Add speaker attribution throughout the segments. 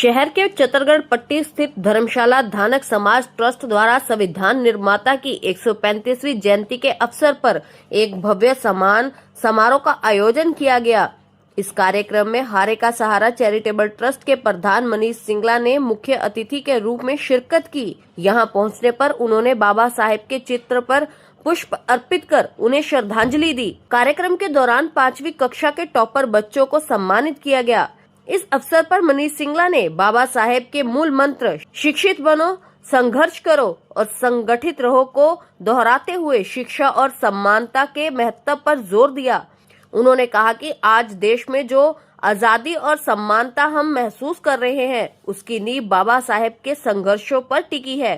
Speaker 1: शहर के चतरगढ़ पट्टी स्थित धर्मशाला धानक समाज ट्रस्ट द्वारा संविधान निर्माता की 135वीं जयंती के अवसर पर एक भव्य सम्मान समारोह का आयोजन किया गया। इस कार्यक्रम में हारे का सहारा चैरिटेबल ट्रस्ट के प्रधान मनीष सिंगला ने मुख्य अतिथि के रूप में शिरकत की। यहां पहुंचने पर उन्होंने बाबा साहेब के चित्र पर पुष्प अर्पित कर उन्हें श्रद्धांजलि दी। कार्यक्रम के दौरान 5वीं कक्षा के टॉपर बच्चों को सम्मानित किया गया। इस अवसर पर मनीष सिंगला ने बाबा साहेब के मूल मंत्र शिक्षित बनो, संघर्ष करो और संगठित रहो को दोहराते हुए शिक्षा और समानता के महत्व पर जोर दिया। उन्होंने कहा कि आज देश में जो आजादी और समानता हम महसूस कर रहे हैं, उसकी नींव बाबा साहेब के संघर्षों पर टिकी है।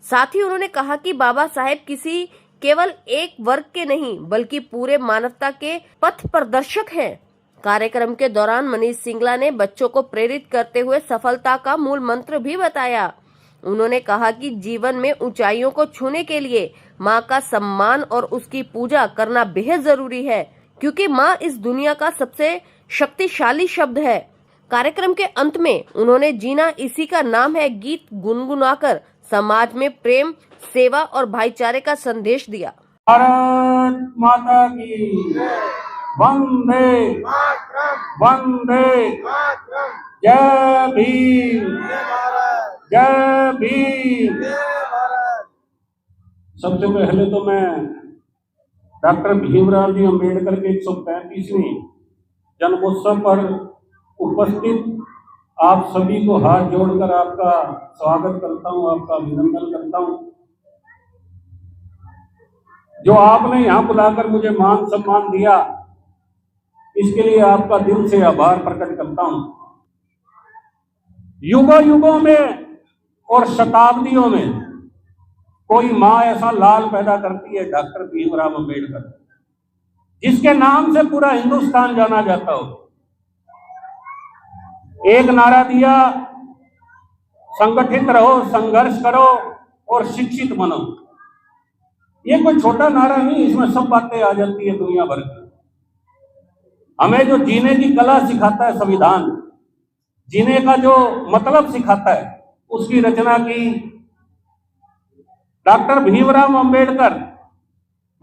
Speaker 1: साथ ही उन्होंने कहा कि बाबा साहेब किसी केवल एक वर्ग के नहीं बल्कि पूरे मानवता के पथ प्रदर्शक हैं। कार्यक्रम के दौरान मनीष सिंगला ने बच्चों को प्रेरित करते हुए सफलता का मूल मंत्र भी बताया। उन्होंने कहा कि जीवन में ऊंचाइयों को छूने के लिए माँ का सम्मान और उसकी पूजा करना बेहद जरूरी है, क्योंकि माँ इस दुनिया का सबसे शक्तिशाली शब्द है। कार्यक्रम के अंत में उन्होंने जीना इसी का नाम है गीत गुनगुनाकर समाज में प्रेम, सेवा और भाईचारे का संदेश दिया।
Speaker 2: भारत माता की वंदे वंदे जय भीम जय भीम। सबसे पहले तो मैं डॉक्टर भीमराव जी अम्बेडकर के 135वीं जन्मोत्सव पर उपस्थित आप सभी को हाथ जोड़कर आपका स्वागत करता हूं, आपका अभिनंदन करता हूं। जो आपने यहाँ बुलाकर मुझे मान सम्मान दिया, इसके लिए आपका दिल से आभार प्रकट करता हूं। युगों युगों में और शताब्दियों में कोई माँ ऐसा लाल पैदा करती है, डॉक्टर भीमराव अम्बेडकर, जिसके नाम से पूरा हिंदुस्तान जाना जाता हो। एक नारा दिया, संगठित रहो, संघर्ष करो और शिक्षित बनो। ये कोई छोटा नारा नहीं, इसमें सब बातें आ जाती है दुनिया भर की। हमें जो जीने की कला सिखाता है संविधान, जीने का जो मतलब सिखाता है, उसकी रचना की डॉक्टर भीमराव अम्बेडकर।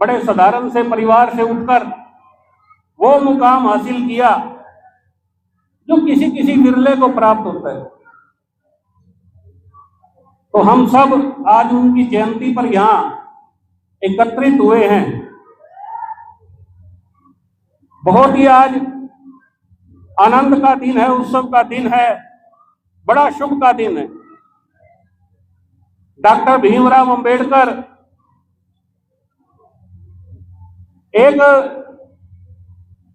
Speaker 2: बड़े साधारण से परिवार से उठकर वो मुकाम हासिल किया जो किसी किसी विरले को प्राप्त होता है। तो हम सब आज उनकी जयंती पर यहां एकत्रित हुए हैं। बहुत ही आज आनंद का दिन है, उत्सव का दिन है, बड़ा शुभ का दिन है। डॉक्टर भीमराव अम्बेडकर एक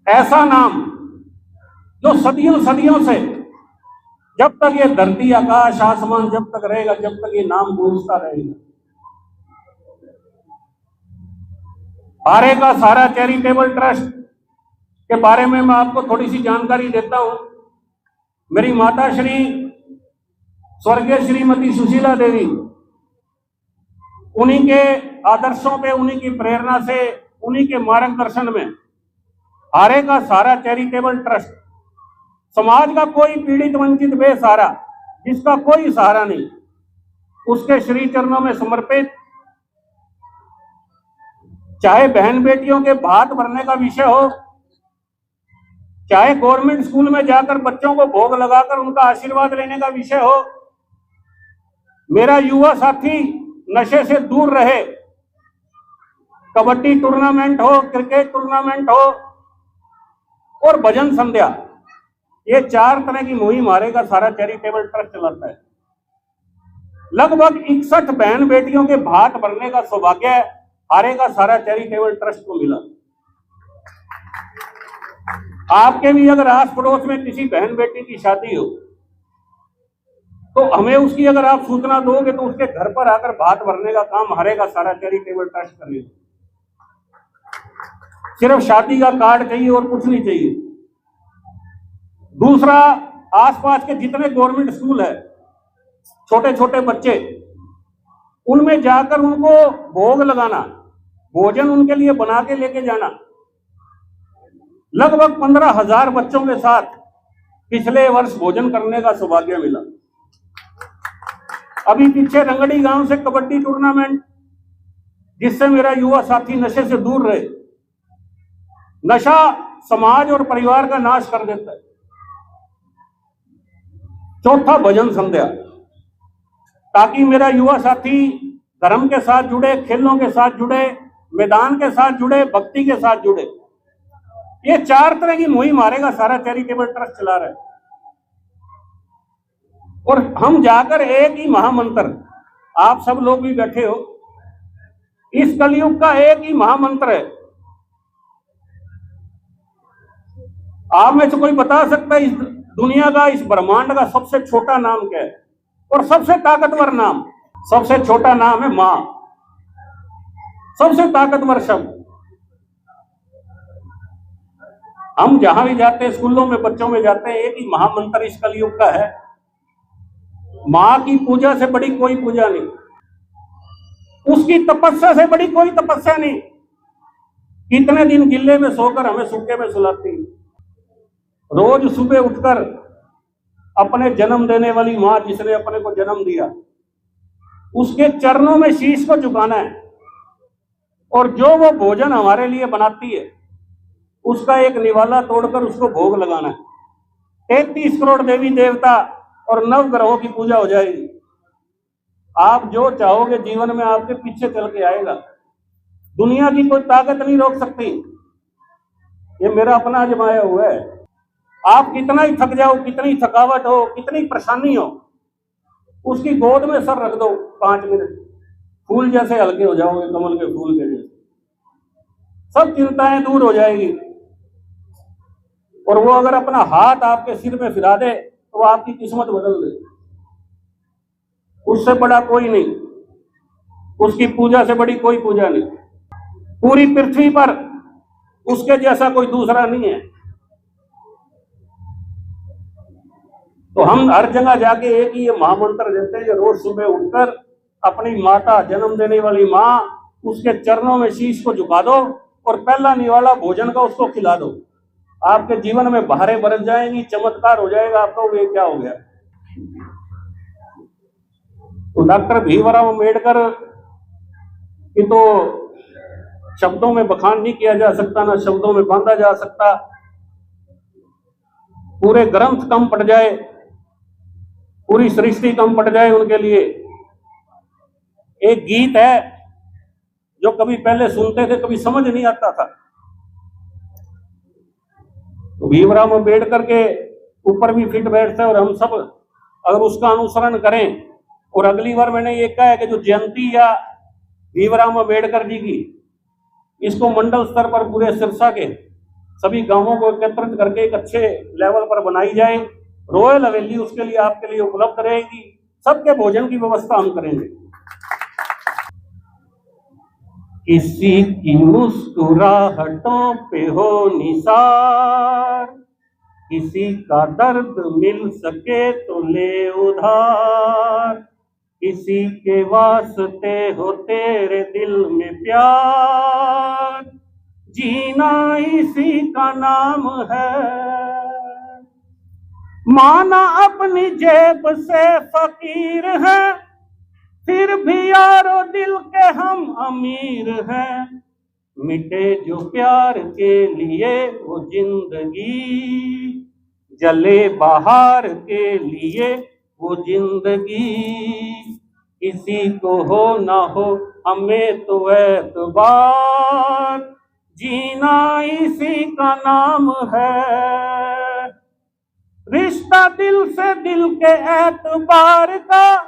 Speaker 2: ऐसा नाम जो सदियों सदियों से, जब तक ये धरती आकाश आसमान जब तक रहेगा, जब तक ये नाम गूंजता रहेगा। हारे का सहारा चैरिटेबल ट्रस्ट के बारे में मैं आपको थोड़ी सी जानकारी देता हूं। मेरी माता श्री स्वर्गीय श्रीमती सुशीला देवी, उन्हीं के आदर्शों पे, उन्हीं की प्रेरणा से, उन्हीं के मार्गदर्शन में हारे का सहारा चैरिटेबल ट्रस्ट समाज का कोई पीड़ित वंचित बेसहारा, जिसका कोई सहारा नहीं, उसके श्री चरणों में समर्पित, चाहे बहन बेटियों के भात भरने का विषय हो, चाहे गवर्नमेंट स्कूल में जाकर बच्चों को भोग लगाकर उनका आशीर्वाद लेने का विषय हो, मेरा युवा साथी नशे से दूर रहे, कबड्डी टूर्नामेंट हो, क्रिकेट टूर्नामेंट हो और भजन संध्या, ये 4 तरह की मुहिम हारे का सहारा चैरिटेबल ट्रस्ट चलाता है। लगभग 61 बहन बेटियों के भात भरने का सौभाग्य हारे का सहारा चैरिटेबल ट्रस्ट को मिला। आपके भी अगर आस पड़ोस में किसी बहन बेटी की शादी हो, तो हमें उसकी अगर आप सूचना दोगे तो उसके घर पर आकर भात भरने का काम हारे का सहारा चैरिटेबल ट्रस्ट करेगा। सिर्फ शादी का कार्ड चाहिए और कुछ नहीं चाहिए। दूसरा, आसपास के जितने गवर्नमेंट स्कूल है, छोटे छोटे बच्चे, उनमें जाकर उनको भोग लगाना, भोजन उनके लिए बना के लेके जाना। लगभग 15,000 बच्चों के साथ पिछले वर्ष भोजन करने का सौभाग्य मिला। अभी पीछे रंगड़ी गांव से कबड्डी टूर्नामेंट, जिससे मेरा युवा साथी नशे से दूर रहे। नशा समाज और परिवार का नाश कर देता है। चौथा, भजन संध्या, ताकि मेरा युवा साथी धर्म के साथ जुड़े, खेलों के साथ जुड़े, मैदान के साथ जुड़े, भक्ति के साथ जुड़े। ये 4 तरह की मुहिम मारेगा सारा चैरिटेबल ट्रस्ट चला रहा है। और हम जाकर एक ही महामंत्र, आप सब लोग भी बैठे हो, इस कलयुग का एक ही महामंत्र है। आप में से कोई बता सकता है इस दुनिया का, इस ब्रह्मांड का सबसे छोटा नाम क्या है और सबसे ताकतवर नाम? सबसे छोटा नाम है मां, सबसे ताकतवर शब्द। हम जहां भी जाते हैं, स्कूलों में बच्चों में जाते हैं, एक ही महामंत्र इस कलयुग का है, मां की पूजा से बड़ी कोई पूजा नहीं, उसकी तपस्या से बड़ी कोई तपस्या नहीं। कितने दिन गिल्ले में सोकर हमें सूखे में सुलाती, रोज सुबह उठकर अपने जन्म देने वाली मां, जिसने अपने को जन्म दिया, उसके चरणों में शीश को झुकाना है। और जो वो भोजन हमारे लिए बनाती है, उसका एक निवाला तोड़कर उसको भोग लगाना है। 33 करोड़ देवी देवता और 9 ग्रहों की पूजा हो जाएगी। आप जो चाहोगे जीवन में आपके पीछे चल के आएगा। दुनिया की कोई ताकत नहीं रोक सकती। ये मेरा अपना आजमाया हुआ है। आप कितना ही थक जाओ, कितनी थकावट हो, कितनी परेशानी हो, उसकी गोद में सर रख दो 5 मिनट, फूल जैसे हल्के हो जाओगे, कमल के फूल के जैसे। सब चिंताएं दूर हो जाएगी। और वो अगर अपना हाथ आपके सिर में फिरा दे तो वो आपकी किस्मत बदल दे। उससे बड़ा कोई नहीं, उसकी पूजा से बड़ी कोई पूजा नहीं। पूरी पृथ्वी पर उसके जैसा कोई दूसरा नहीं है। तो हम हर जगह जाके एक ही ये महामंत्र देते हैं, रोज सुबह उठकर अपनी माता, जन्म देने वाली माँ, उसके चरणों में शीश को झुका दो और पहला निवाला भोजन का उसको खिला दो। आपके जीवन में बहारें बरस जाएंगी, चमत्कार हो जाएगा। आपको ये क्या हो गया? तो डॉक्टर भीमराव अम्बेडकर की तो शब्दों में बखान नहीं किया जा सकता, ना शब्दों में बांधा जा सकता। पूरे ग्रंथ कम पड़ जाए, पूरी सृष्टि कम पड़ जाए उनके लिए। एक गीत है जो कभी पहले सुनते थे, कभी समझ नहीं आता था। तो भीमराव अम्बेडकर के ऊपर भी फिट बैठता है और हम सब अगर उसका अनुसरण करें। और अगली बार मैंने ये कहा है कि जो जयंती या भीमराव अम्बेडकर जी की, इसको मंडल स्तर पर पूरे सिरसा के सभी गांवों को एकत्रित करके एक अच्छे लेवल पर बनाई जाए। रॉयल हवेली उसके लिए आपके लिए उपलब्ध रहेगी। सबके भोजन की व्यवस्था हम करेंगे। किसी की मुस्कुराहटों पे हो निसार, किसी का दर्द मिल सके तो ले उधार, किसी के वास्ते हो तेरे दिल में प्यार, जीना इसी का नाम है। माना अपनी जेब से फकीर है, फिर भी यारो दिल के हम अमीर हैं। मिटे जो प्यार के लिए वो जिंदगी, जले बाहर के लिए वो जिंदगी। किसी को हो ना हो हमें तो एतबार, जीना इसी का नाम है। रिश्ता दिल से दिल के एतबार का,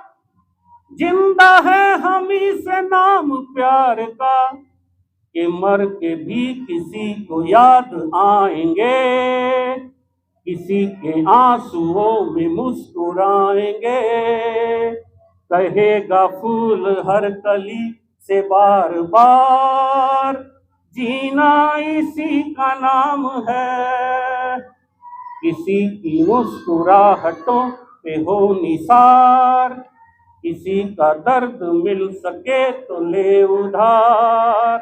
Speaker 2: जिंदा है हम ही से नाम प्यार का। कि मर के भी किसी को याद आएंगे, किसी के आंसुओं में मुस्कुराएंगे। कहेगा फूल हर कली से बार बार, जीना इसी का नाम है। किसी की मुस्कुराहटों पे हो निसार, किसी का दर्द मिल सके तो ले उधार,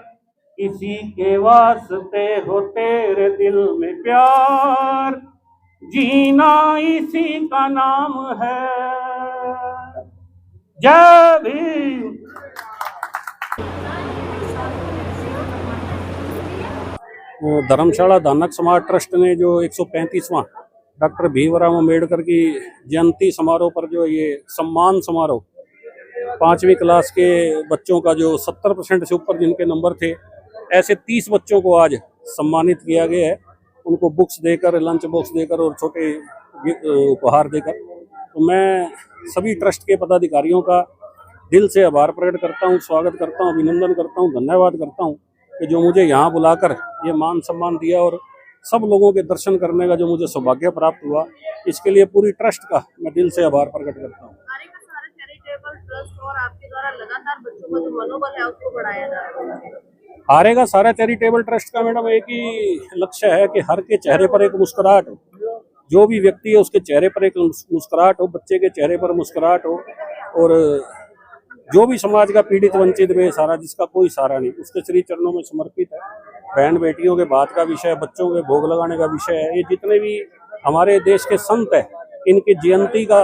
Speaker 2: किसी के वास्ते हो तेरे दिल में प्यार, जीना इसी का नाम है। जय भीम। धर्मशाला धानक समाज ट्रस्ट ने जो 135वां डॉक्टर भीमराव अम्बेडकर की जयंती समारोह पर जो ये सम्मान समारोह 5वीं क्लास के बच्चों का जो 70% से ऊपर जिनके नंबर थे, ऐसे 30 बच्चों को आज सम्मानित किया गया है। उनको बुक्स देकर, लंच बॉक्स देकर और छोटे उपहार देकर। तो मैं सभी ट्रस्ट के पदाधिकारियों का दिल से आभार प्रकट करता हूँ, स्वागत करता हूँ, अभिनंदन करता हूँ, धन्यवाद करता हूँ कि जो मुझे यहाँ बुलाकर ये मान सम्मान दिया और सब लोगों के दर्शन करने का जो मुझे सौभाग्य प्राप्त हुआ, इसके लिए पूरी ट्रस्ट का मैं दिल से आभार प्रकट करता हूँ।
Speaker 1: और आपके द्वारा लगातार बच्चों का जो मनोबल है उसको बढ़ाया जा रहा है।
Speaker 2: हारेगा सारा चैरिटेबल ट्रस्ट का मैडम एक ही लक्ष्य है कि हर के चेहरे पर एक मुस्कुराहट हो। जो भी व्यक्ति है उसके चेहरे पर एक मुस्कुराहट हो, बच्चे के चेहरे पर मुस्कुराहट हो, और जो भी समाज का पीड़ित वंचित बेसहारा जिसका कोई सहारा नहीं, उसके श्री चरणों में समर्पित है। बहन बेटियों के बात का विषय, बच्चों के भोग लगाने का विषय है। ये जितने भी हमारे देश के संत है, इनकी जयंती का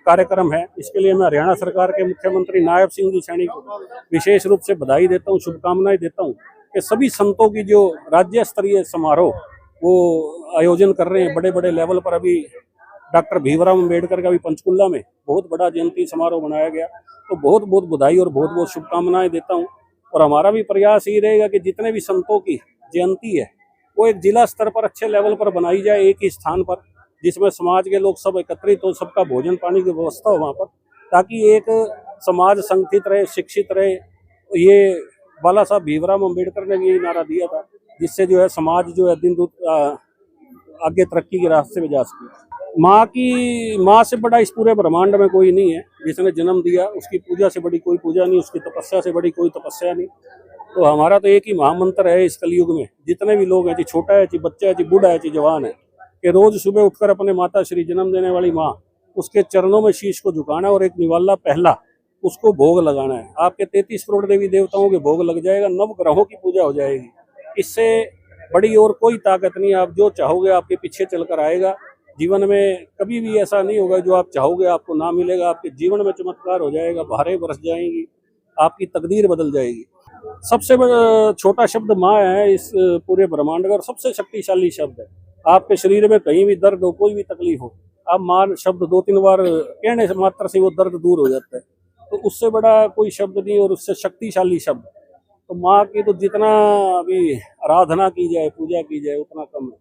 Speaker 2: कार्यक्रम है। इसके लिए मैं हरियाणा सरकार के मुख्यमंत्री नायब सिंह जी सैनी को विशेष रूप से बधाई देता हूँ, शुभकामनाएं देता हूँ कि सभी संतों की जो राज्य स्तरीय समारोह वो आयोजन कर रहे हैं बड़े बड़े लेवल पर। अभी डॉक्टर भीमराव अम्बेडकर का भी पंचकुला में बहुत बड़ा जयंती समारोह बनाया गया। तो बहुत बहुत बधाई और बहुत बहुत शुभकामनाएं देता हूँ। और हमारा भी प्रयास ये रहेगा कि जितने भी संतों की जयंती है वो एक जिला स्तर पर अच्छे लेवल पर बनाई जाए, एक ही स्थान पर, जिसमें समाज के लोग सब एकत्रित हो, सबका भोजन पानी की व्यवस्था हो वहाँ पर, ताकि एक समाज संगठित रहे, शिक्षित रहे। ये बाला साहब भीमराव अम्बेडकर ने भी यही नारा दिया था, जिससे जो है समाज जो है दिन आगे तरक्की के रास्ते में जा सके। माँ से बड़ा इस पूरे ब्रह्मांड में कोई नहीं है। जिसने जन्म दिया उसकी पूजा से बड़ी कोई पूजा नहीं, उसकी तपस्या से बड़ी कोई तपस्या नहीं। तो हमारा तो एक ही महामंत्र है इस कलयुग में, जितने भी लोग हैं, चाहे छोटा है, चाहे बच्चा है, चाहे बूढ़ा है, चाहे जवान है, कि रोज सुबह उठकर अपने माता श्री जन्म देने वाली माँ, उसके चरणों में शीश को झुकाना और एक निवाला पहला उसको भोग लगाना है। आपके 33 करोड़ देवी देवताओं के भोग लग जाएगा, 9 ग्रहों की पूजा हो जाएगी। इससे बड़ी और कोई ताकत नहीं। आप जो चाहोगे आपके पीछे चलकर आएगा। जीवन में कभी भी ऐसा नहीं होगा जो आप चाहोगे आपको ना मिलेगा। आपके जीवन में चमत्कार हो जाएगा, बहारें बरस जाएंगी, आपकी तकदीर बदल जाएगी। सबसे छोटा शब्द माँ है इस पूरे ब्रह्मांड का, और सबसे शक्तिशाली शब्द है। आपके शरीर में कहीं भी दर्द हो, कोई भी तकलीफ हो, आप माँ शब्द 2-3 बार कहने से मात्र से वो दर्द दूर हो जाता है। तो उससे बड़ा कोई शब्द नहीं और उससे शक्तिशाली शब्द। तो माँ की तो जितना भी आराधना की जाए, पूजा की जाए, उतना कम है।